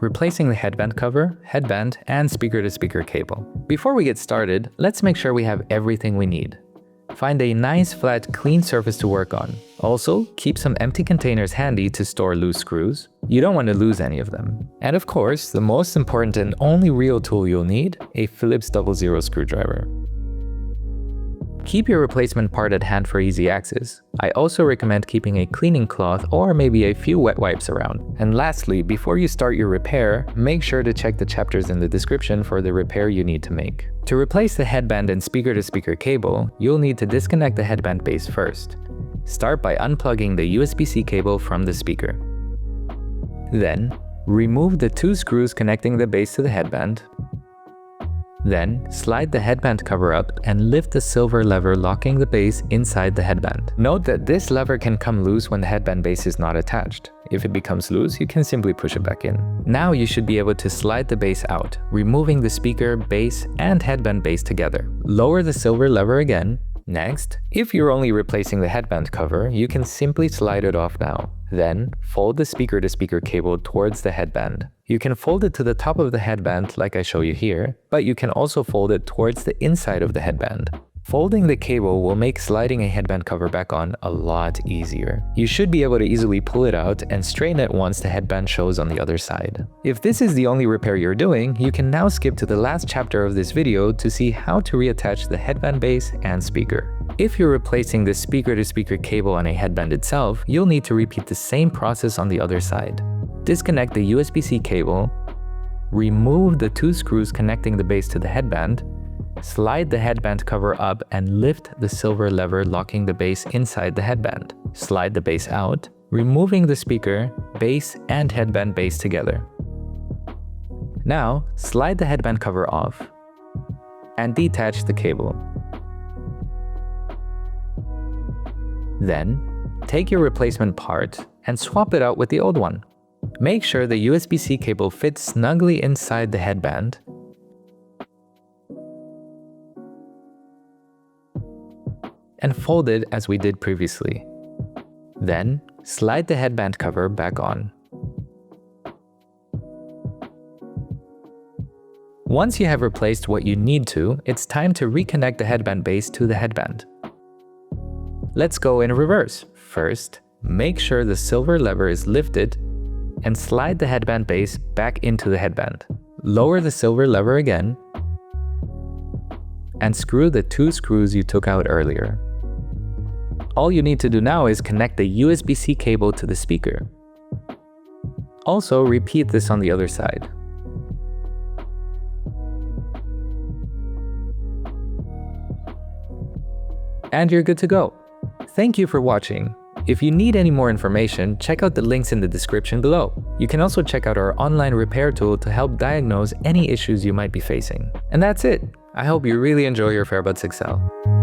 replacing the headband cover, headband, and speaker-to-speaker cable. Before we get started, let's make sure we have everything we need. Find a nice, flat, clean surface to work on. Also, keep some empty containers handy to store loose screws. You don't want to lose any of them. And of course, the most important and only real tool you'll need, a Phillips 00 screwdriver. Keep your replacement part at hand for easy access. I also recommend keeping a cleaning cloth or maybe a few wet wipes around. And lastly, before you start your repair, make sure to check the chapters in the description for the repair you need to make. To replace the headband and speaker-to-speaker cable, you'll need to disconnect the headband base first. Start by unplugging the USB-C cable from the speaker. Then, remove the 2 screws connecting the base to the headband. Then, slide the headband cover up and lift the silver lever locking the base inside the headband. Note that this lever can come loose when the headband base is not attached. If it becomes loose, you can simply push it back in. Now you should be able to slide the base out, removing the speaker, base, and headband base together. Lower the silver lever again. Next, if you're only replacing the headband cover, you can simply slide it off now. Then, fold the speaker-to-speaker cable towards the headband. You can fold it to the top of the headband like I show you here, but you can also fold it towards the inside of the headband. Folding the cable will make sliding a headband cover back on a lot easier. You should be able to easily pull it out and straighten it once the headband shows on the other side. If this is the only repair you're doing, you can now skip to the last chapter of this video to see how to reattach the headband base and speaker. If you're replacing the speaker-to-speaker cable on a headband itself, you'll need to repeat the same process on the other side. Disconnect the USB-C cable, remove the 2 screws connecting the base to the headband, slide the headband cover up and lift the silver lever locking the base inside the headband. Slide the base out, removing the speaker, base, and headband base together. Now, slide the headband cover off and detach the cable. Then, take your replacement part and swap it out with the old one. Make sure the USB-C cable fits snugly inside the headband. And fold it as we did previously. Then, slide the headband cover back on. Once you have replaced what you need to, it's time to reconnect the headband base to the headband. Let's go in reverse. First, make sure the silver lever is lifted and slide the headband base back into the headband. Lower the silver lever again and screw the 2 screws you took out earlier. All you need to do now is connect the USB-C cable to the speaker. Also, repeat this on the other side. And you're good to go. Thank you for watching. If you need any more information, check out the links in the description below. You can also check out our online repair tool to help diagnose any issues you might be facing. And that's it. I hope you really enjoy your Fairbuds XL.